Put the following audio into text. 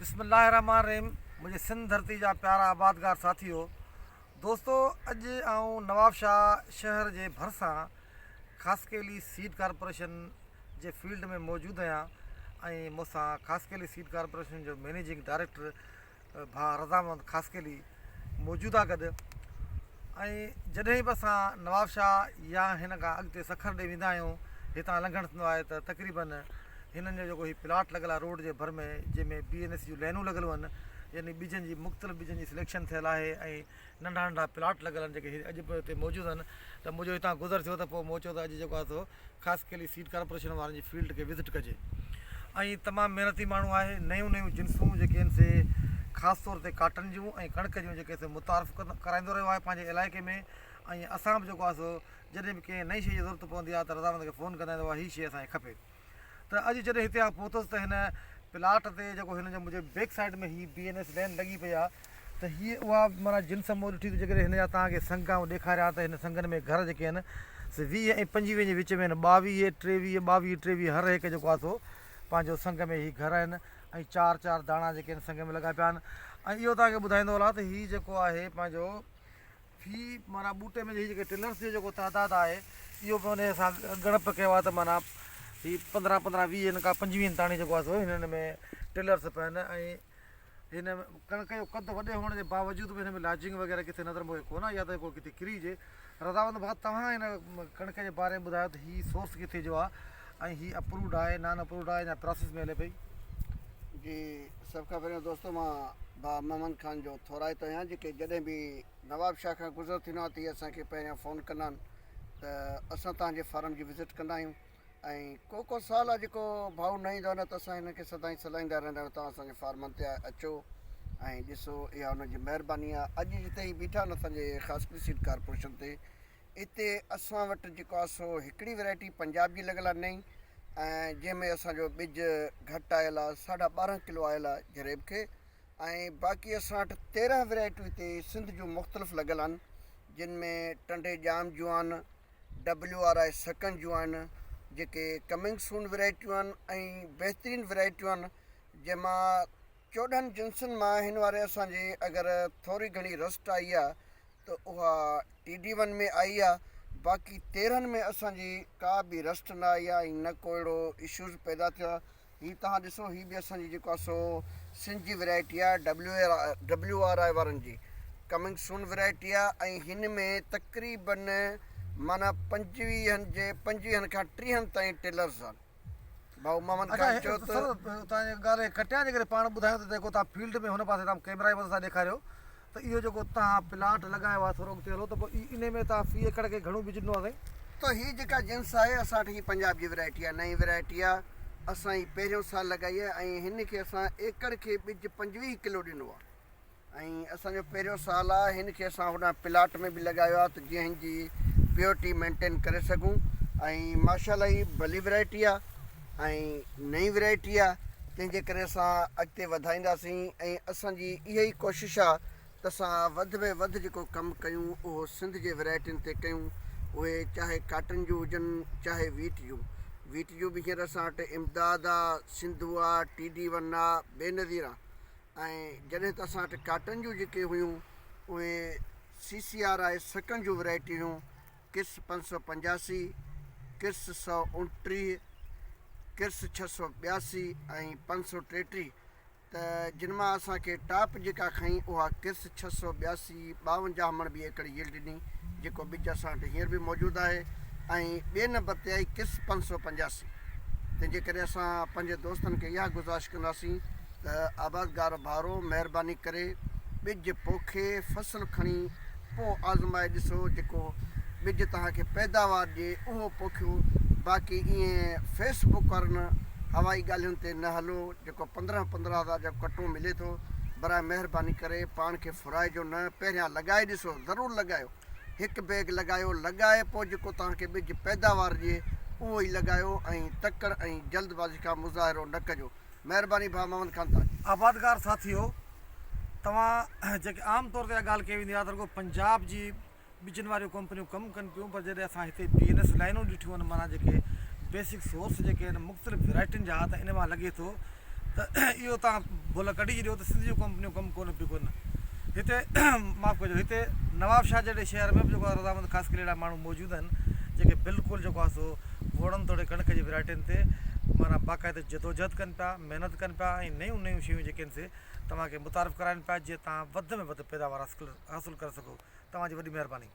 बिस्मिल्लाहिर्रहमानिर्रहीम। मुझे सिंध धरती जा प्यारा आबादगार साथियो दोस्तों, अॼु आऊं नवाब शाह शहर जे भरिसां ख़ासकेली सीड कॉर्पोरेशन जे फील्ड में मौजूदु आहियां ऐं मूंसां ख़ासकेली सीड कॉर्पोरेशन जो मैनेजिंग डायरेक्टर भाउ रज़ामंद ख़ासकेली मौजूदु आहे गॾु। ऐं जॾहिं बि असां नवाब शाह या हिन खां अॻिते सखर ॾे वेंदा आहियूं, हितां लंघणु थींदो आहे त तक़रीबन हिननि जो जेको हीउ प्लाट लॻल आहे रोड जे भर में, जंहिंमें BNS जूं लाइनूं लॻियलु आहिनि, यानी ॿिजनि जी मुख़्तलिफ़ ॿिजनि जी सिलेक्शन थियल आहे ऐं नंढा नंढा प्लाट लॻल आहिनि जेके अॼु बि हिते मौजूदु आहिनि। त मुंहिंजो हितां गुज़र थियो त पोइ मूं चयो त अॼु जेको आहे सो ख़ासकेली सीड कॉर्पोरेशन वारनि जी फील्ड खे विज़िट कजे। ऐं तमामु महिनती माण्हू आहे। नयूं नयूं जिन्सूं जेके आहिनि से ख़ासि तौर ते काटन जूं ऐं कणिक जूं जेके से मुतारफ़ कराईंदो रहियो आहे पंहिंजे इलाइक़े में। ऐं असां बि जेको आहे सो जॾहिं बि कंहिं नई शइ जी ज़रूरत पवंदी आहे त रज़ामंद खे फ़ोन कंदा आहियूं त हीअ शइ असांखे खपे। त अॼु जॾहिं हिते पहुतुसि त हिन प्लाट ते जेको हिन जो मुंहिंजे बैक साइड में हीअ BNS लाइन लॻी पई आहे, त हीअ उहा माना जिन्स मूं ॾिठी जेकॾहिं हिन जा तव्हांखे संग ऐं ॾेखारिया त हिन संगनि में घर जेके आहिनि से 20 ऐं 25 जे विच में आहिनि। 22, 23, 22, 23 हर हिकु जेको आहे सो पंहिंजो संग में हीअ घर आहिनि ऐं 4 दाणा जेके आहिनि संग में लॻा पिया आहिनि। ऐं इहो तव्हांखे ॿुधाईंदो हलां त हीअ जेको आहे पंहिंजो फी माना ॿूटे में हीअ जेके टिलर्स जो जेको तइदादु आहे इहो बि हुन सां ॻणप कयो आहे त माना हीअ 15, 20 हिन खां 25 ताणी जेको आहे सो हिननि में टिलर्स पिया आहिनि। ऐं हिन कणिक जो कदु वॾे हुअण जे बावजूदि बि हिन में लाजिंग वग़ैरह किथे नज़र मूंखे कोन आहे, या त कोई किथे किरी हुजे। रज़ामंद भाउ, तव्हां हिन कणिक जे बारे में ॿुधायो त हीअ सोर्स किथे जो आहे ऐं हीअ अप्रूव्ड आहे, नॉन अप्रूव्ड आहे या प्रोसेस में हले पई? जी, सभ खां पहिरियों दोस्तो मां भाउ मोहम्मद ख़ान जो थोराइतो आहियां, जेके जॾहिं बि नवाब शाह खां गुज़र थींदो आहे त इहे असांखे पहिरियां फ़ोन कंदा आहिनि त असां तव्हांजे फार्म जी विज़िट कंदा आहियूं। ऐं को साल आहे जेको भाउ न ईंदो आहे न त असां हिनखे सदाईं सलाहींदा रहंदा आहियूं तव्हां असांजे फार्मनि ते अचो ऐं ॾिसो, इहा हुनजी महिरबानी आहे। अॼु जिते ही बीठा आहिनि असांजे ख़ासि सीड कॉर्पोरेशन ते, हिते असां वटि जेको आहे सो हिकिड़ी वैरायटी पंजाब जी लॻियल आहे नई, ऐं जंहिंमें असांजो ॿिज घटि आयल आहे, 12.5 किलो आयल आहे जरेब खे। ऐं बाक़ी असां वटि 13 वैरायटियूं हिते सिंध जूं मुख़्तलिफ़ लॻियल आहिनि, जिन में टंडे जाम जूं आहिनि, WRI सकन जूं आहिनि, जेके कमिंग सून वैरायटियूं आहिनि ऐं बहितरीनु वैरायटियूं आहिनि। जंहिंमां 14 जिन्सुनि मां हिन वारे असांजे अगरि थोरी घणी रस्ट आई आहे त उहा TD1 में आई आहे। बाक़ी 13 में असांजी का बि रस्ट न आई आहे ऐं न को अहिड़ो इशूज़ पैदा थियो आहे। हीअ तव्हां ॾिसो, हीअ बि असांजी जेको आहे सो सिंध जी वैरायटी आहे, WRI वारनि जी कमिंग सून वैरायटी आहे। ऐं हिन में तक़रीबन माना 25 खां 30 ताईं टेलर्स आहिनि। भाउ मोहम्मद ख़ान चयो त तव्हांजे ॻाल्हि कटिया जेकॾहिं पाण ॿुधायो त जेको तव्हां फील्ड में हुन पासे तव्हां कैमरा जी मदद सां ॾेखारियो त इहो जेको तव्हां प्लाट लॻायो आहे थोरो अॻिते हलो त पोइ इन में तव्हां फी एकड़ खे घणो विझंदो आहे? त हीअ जेका जिन्स आहे असां वटि हीअ पंजाब जी वैरायटी आहे, नई वैरायटी आहे। असां ही पहिरियों साल लॻाई आहे ऐं हिन खे असां एकड़ खे ॿिज 25 किलो ॾिनो आहे। ऐं असांजो पहिरियों साल आहे, हिन खे असां हुन प्लाट में बि लॻायो आहे त जीअं हिन जी प्योरिटी मेंटेन करे सघूं। ऐं माशाल्लाह ही भली वैरायटी आहे ऐं नई वैरायटी आहे, तंहिंजे करे असां अॻिते वधाईंदासीं। ऐं असांजी इहा ई कोशिशि आहे त असां वधि में वधि जेको कमु कयूं उहो सिंध जे वैरायटियुनि ते कयूं, उहे चाहे काटन जूं हुजनि चाहे वीट जूं बि हींअर असां वटि इमदाद आहे, सिंधु आहे, TD1 आहे, बेनज़ीर आहे। ऐं जॾहिं त असां वटि काटन जूं जेके हुयूं उहे CCRI सकन जूं वैरायटी हुयूं, किर्स 585, किर्स 129, किर्स 682 ऐं 533। त जिन मां असांखे टॉप जेका खईं उहा किर्स 682 52 मण ॿी एकड़ यील्ड ॾिनी, जेको ॿिज असां वटि हींअर बि मौजूदु आहे। ऐं ॿिए नंबर ते आई किर्स 585। तंहिंजे करे असां पंहिंजे दोस्तनि खे इहा गुज़ारिश कंदासीं त आबादगार भाउरो महिरबानी करे ॿिज पोखे फ़सुलु खणी पोइ आज़माए ॾिसो, जेको ॿिज तव्हांखे पैदावार ॾिए उहो पोखियो। बाक़ी ईअं फेसबुक वारनि हवाई ॻाल्हियुनि ते न हलो, जेको 15 हज़ार जो कटो मिले थो, बराए महिरबानी करे पाण खे फुराइजो न, पहिरियां लॻाए ॾिसो, ज़रूरु लॻायो, हिकु बैग लॻायो, लॻाए पोइ जेको तव्हांखे ॿिज पैदावार ॾिए उहो ई लॻायो ऐं तकड़ ऐं जल्दबाज़ी खां मुज़ाहिरो न कजो। महिरबानी भाउ मोहम्मद ख़ान तव्हां। आबादगार साथियो, तव्हां जेके आम तौर ते ॻाल्हि कई वेंदी आहे त रुगो पंजाब जी ॿिजनि वारियूं कंपनियूं कमु कनि पियूं, पर जॾहिं असां हिते BNS लाइनूं ॾिठियूं आहिनि, माना जेके बेसिक सोर्स जेके आहिनि मुख़्तलिफ़ वैरायटियुनि जा, त इन मां लॻे थो त इहो तव्हां भुल कढी छॾियो त सिंध जूं कंपनियूं कमु कोन पियूं कनि हिते माफ़ु कजो हिते नवाबशाह जहिड़े शहर में बि जेको आहे रज़ामंद ख़ासि करे अहिड़ा माण्हू मौजूदु आहिनि जेके बिल्कुलु जेको आहे सो वणनि तोड़े कणिक जी वैरायटियुनि ते माना बाक़ाइदे जदोजहद कनि पिया महिनत कनि पिया ऐं नयूं नयूं शयूं जेके आहिनि से तव्हांखे मुतारिफ़ कराइनि पिया जीअं तव्हां वधि में वधि पैदावार हासिलु करे सघो। तव्हांजी वॾी महिरबानी।